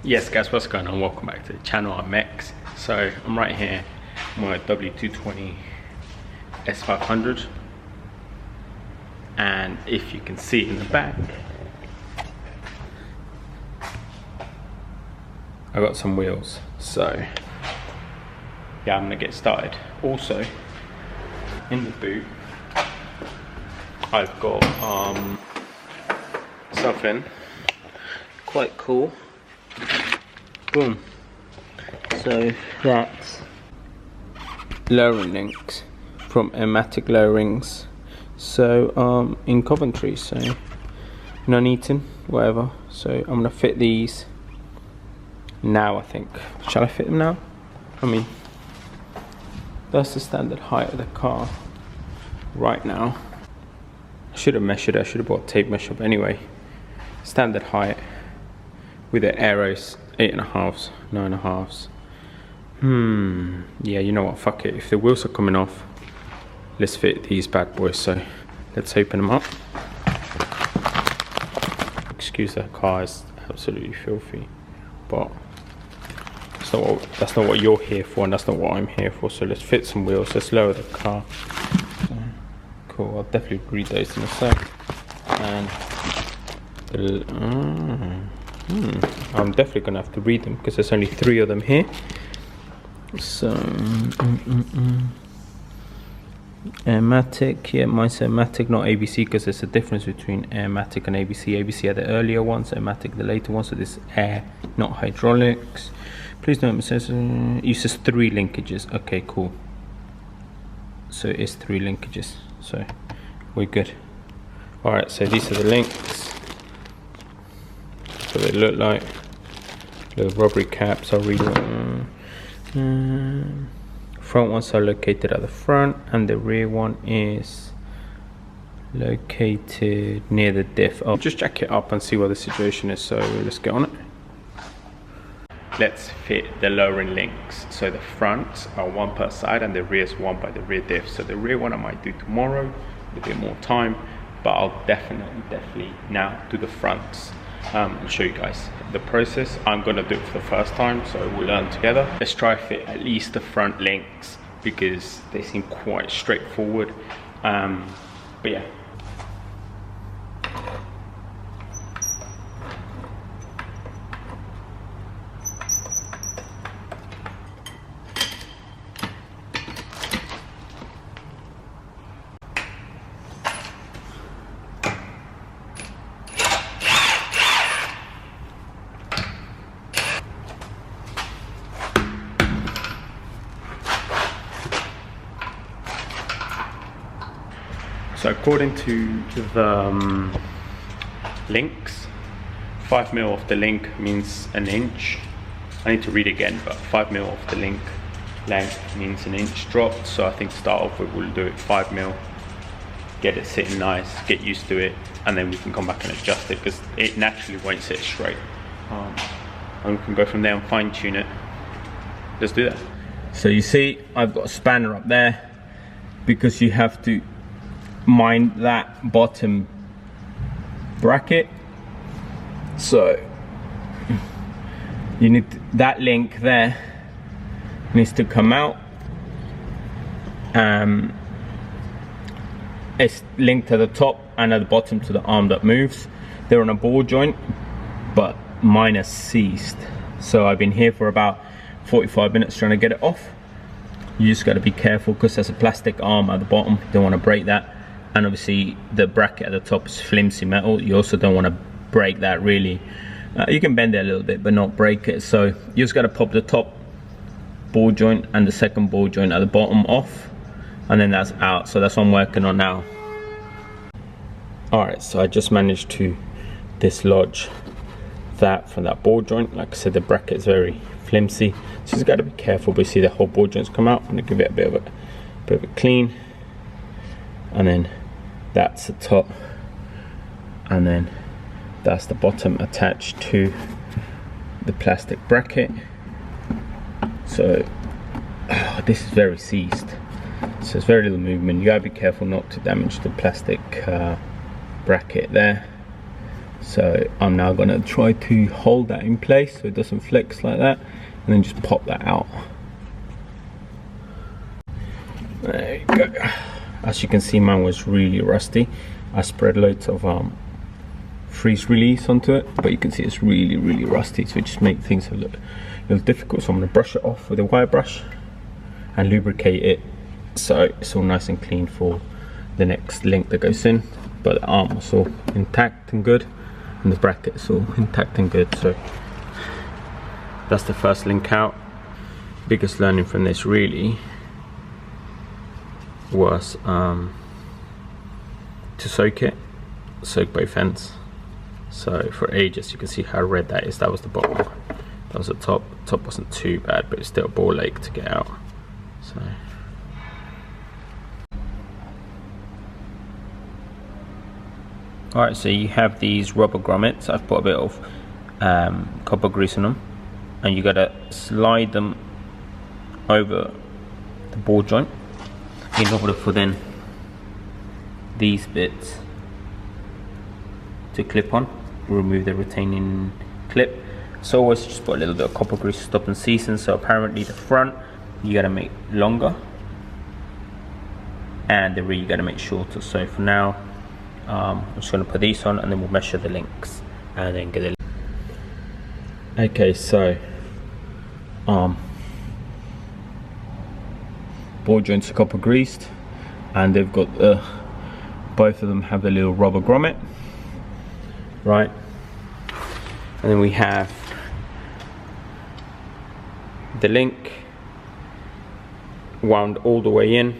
Yes guys, what's going on? Welcome back to the channel. I'm X. So I'm right here, my W220 S500, and if you can see in the back, I got some wheels. So yeah, I'm gonna get started. Also in the boot I've got something quite cool. Boom. So that's lowering links from Airmatic lowerings. So in Coventry, so Nuneaton, whatever. So I'm gonna fit these now, I think. Shall I fit them now? I mean, that's the standard height of the car right now. I should have measured it. I should have bought a tape measure, but anyway, standard height with the arrows, 8.5s, 9.5s. Yeah, you know what, fuck it. If the wheels are coming off, let's fit these bad boys. So let's open them up. Excuse the car, is absolutely filthy, but that's not what you're here for, and that's not what I'm here for. So let's fit some wheels. Let's lower the car. So, cool. I'll definitely read those in a sec. And I'm definitely gonna have to read them because there's only 3 of them here. So Airmatic, yeah, mine's Airmatic, not ABC, because there's a difference between Airmatic and ABC. ABC are the earlier ones, Airmatic the later ones. So this air, not hydraulics. Please note it says uses 3 linkages. Okay, cool. So it's 3 linkages. So we're good. All right. So these are the links. So they look like little rubbery caps. I'll read them. Front ones are located at the front, and the rear one is located near the diff. I'll just jack it up and see what the situation is. So let's get on it. Let's fit the lowering links. So the fronts are 1 per side, and the rear is 1 by the rear diff. So the rear one I might do tomorrow, a bit more time, but I'll definitely now do the fronts. And show you guys the process. I'm gonna do it for the first time, so we'll learn together. Let's try to fit at least the front links because they seem quite straightforward. But yeah. So according to the links, 5 mil off the link means an inch. I need to read again, but 5 mil off the link length means an inch drop. So I think to start off with, we'll do it 5 mil, get it sitting nice, get used to it, and then we can come back and adjust it because it naturally won't sit straight. And we can go from there and fine tune it. Let's do that. So you see, I've got a spanner up there because you have to mind that bottom bracket. So you need that link there needs to come out. It's linked to the top and at the bottom to the arm that moves. They're on a ball joint, but mine has seized. So I've been here for about 45 minutes trying to get it off. You just got to be careful because there's a plastic arm at the bottom. You don't want to break that. And obviously the bracket at the top is flimsy metal. You also don't want to break that really. You can bend it a little bit but not break it. So you just got to pop the top ball joint and the second ball joint at the bottom off, and then that's out. So that's what I'm working on now. Alright, so I just managed to dislodge that from that ball joint. Like I said, the bracket is very flimsy, so you've got to be careful. But you see the whole ball joint's come out. I'm going to give it a bit of a clean, and then that's the top, and then that's the bottom attached to the plastic bracket. So this is very seized, so there's very little movement. You gotta be careful not to damage the plastic bracket there. So I'm now going to try to hold that in place so it doesn't flex like that, and then just pop that out. There you go. As you can see, mine was really rusty. I spread loads of freeze release onto it, but you can see it's really rusty, so it just makes things a little difficult. So I'm going to brush it off with a wire brush and lubricate it so it's all nice and clean for the next link that goes in. But the arm was all intact and good, and the bracket is all intact and good. So that's the first link out. Biggest learning from this really was to soak both ends. So for ages, you can see how red that is. That was the bottom, that was the top. The top wasn't too bad, but it's still a ball ache to get out. So alright, so you have these rubber grommets. I've put a bit of copper grease on them, and you gotta slide them over the ball joint in order for then these bits to clip on. Remove the retaining clip. So always just put a little bit of copper grease to stop and season. So apparently the front you gotta make longer, and the rear you gotta make shorter. So for now, I'm just gonna put these on, and then we'll measure the links and then get it. Okay, so ball joints are copper greased, and they've got both of them have the little rubber grommet, right? And then we have the link wound all the way in.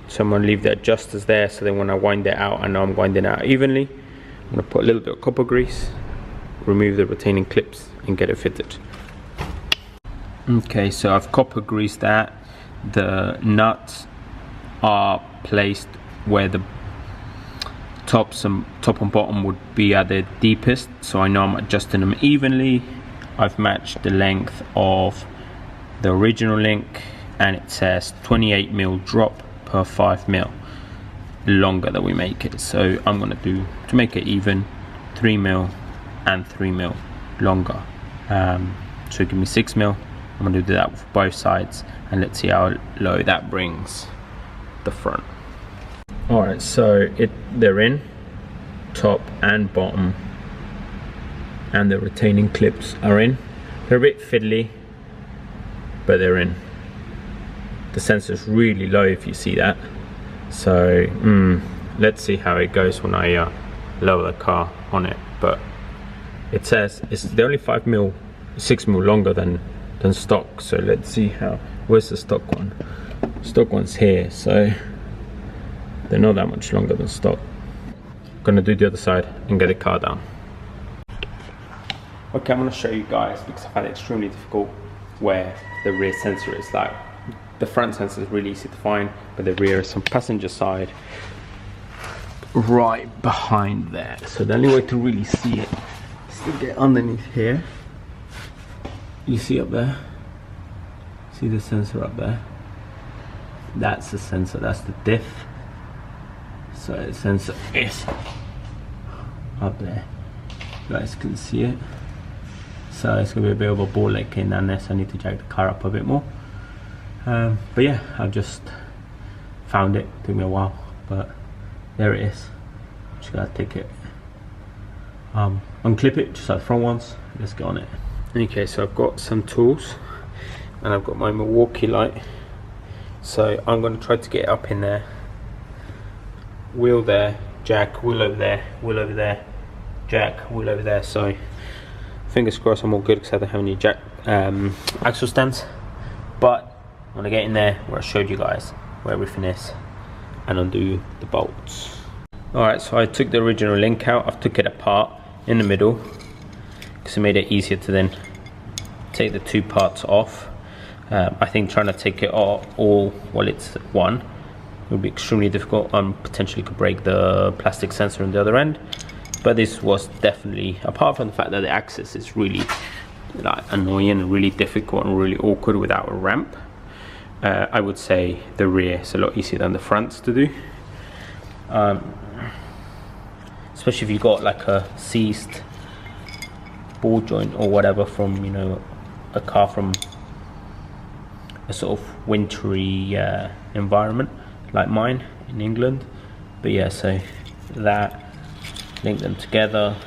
So I'm going to leave the adjusters there, so then when I wind it out, I know I'm winding it out evenly. I'm going to put a little bit of copper grease, remove the retaining clips, and get it fitted. Okay, so I've copper greased that. The nuts are placed where the top and bottom would be at their deepest, so I know I'm adjusting them evenly. I've matched the length of the original link, and it says 28mm drop per 5mm longer that we make it. So I'm going to do, to make it even, 3mm and 3mm longer. So give me 6mm. I'm going to do that for both sides, and let's see how low that brings the front. Alright, so they're in, top and bottom, and the retaining clips are in. They're a bit fiddly, but they're in. The sensor's really low if you see that. So let's see how it goes when I lower the car on it. But it says they're only 5mm, 6mm longer than stock. So let's see how. Where's the stock one? Stock one's here, so they're not that much longer than stock. I'm gonna do the other side and get the car down. Okay, I'm gonna show you guys, because I find it extremely difficult where the rear sensor is. Like, the front sensor is really easy to find, but the rear is on passenger side, right behind there. So the only way to really see it is to get underneath here. You see up there? See the sensor up there? That's the sensor, that's the diff. So the sensor is up there. You guys can see it. So it's gonna be a bit of a ball ache in down there, so I need to jack the car up a bit more. But yeah, I've just found it. Took me a while, but there it is. Just gotta take it, unclip it, just like the front ones. Let's get on it. Okay, so I've got some tools, and I've got my Milwaukee light. So I'm gonna try to get it up in there. Wheel there, jack, wheel over there, wheel over there, jack, wheel over there. So fingers crossed I'm all good, because I don't have any jack axle stands. But I'm gonna get in there where I showed you guys where everything is and undo the bolts. Alright, so I took the original link out. I've took it apart in the middle, because it made it easier to then take the two parts off. I think trying to take it all while it's one would be extremely difficult, and potentially could break the plastic sensor on the other end. But this was definitely, apart from the fact that the access is really like annoying and really difficult and really awkward without a ramp, I would say the rear is a lot easier than the fronts to do. Especially if you've got like a seized ball joint or whatever from, you know, a car from a sort of wintry environment like mine in England. But yeah, so that, link them together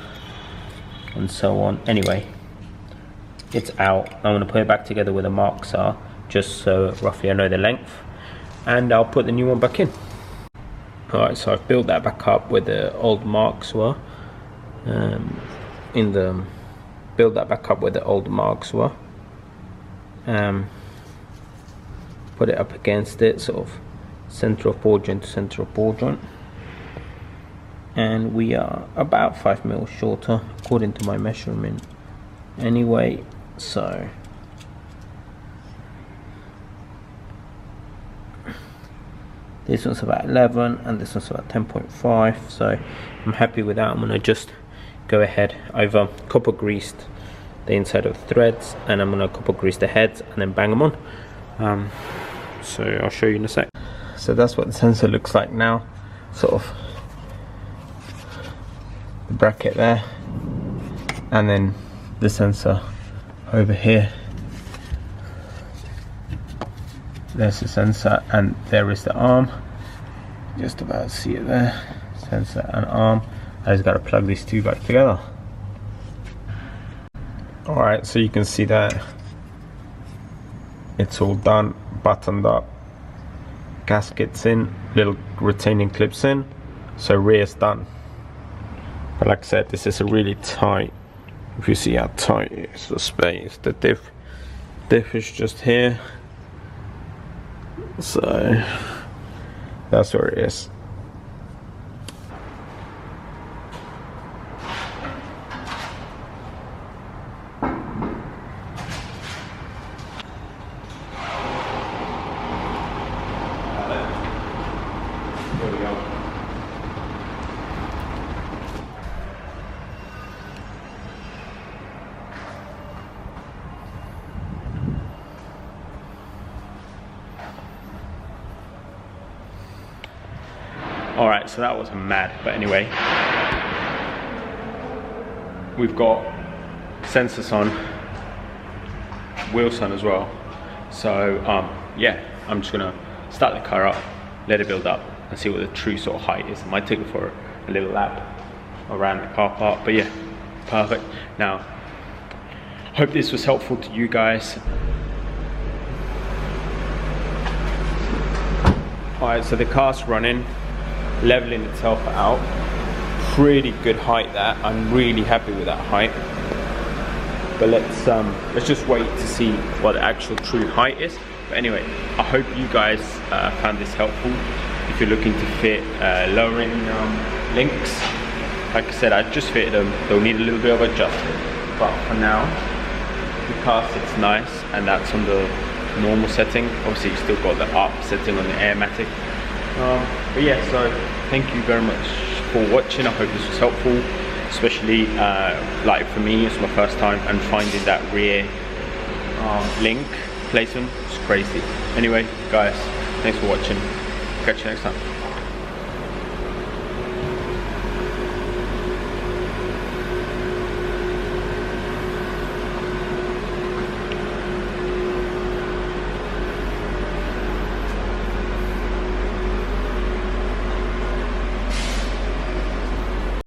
and so on. Anyway, it's out. I'm going to put it back together where the marks are, just so roughly I know the length, and I'll put the new one back in. Alright, so I've built that back up where the old marks were. Build that back up where the old marks were. Put it up against it, sort of center of ball joint to center of ball joint. And we are about 5 mil shorter according to my measurement anyway, so this one's about 11 and this one's about 10.5, so I'm happy with that. I'm going to just go ahead, I've copper greased the inside of the threads, and I'm going to copper grease the heads and then bang them on. So I'll show you in a sec. So that's what the sensor looks like now, sort of the bracket there, and then the sensor over here. There's the sensor and there is the arm. Just about see it there, sensor and arm. I just got to plug these two back together. Alright, so you can see that it's all done, buttoned up, gaskets in, little retaining clips in, so rear's done. But like I said, this is a really tight, if you see how tight it is, the space, the diff is just here, so that's where it is. Alright, so that was mad, but anyway, we've got sensors on, wheels on as well. So yeah, I'm just gonna start the car up, let it build up and see what the true sort of height is. I might take it for a little lap around the car park, but yeah, perfect. Now, hope this was helpful to you guys. Alright, so the car's running, leveling itself out. Pretty good height that. I'm really happy with that height. But let's just wait to see what the actual true height is. But anyway, I hope you guys found this helpful. If you're looking to fit lowering links, like I said, I just fitted them. They'll need a little bit of adjustment, but for now, the car sits nice, and that's on the normal setting. Obviously, you still got the up setting on the Airmatic. But yeah, so thank you very much for watching. I hope this was helpful, especially like for me, it's my first time, and finding that rear link placement is crazy. Anyway, guys, thanks for watching. Catch you next time.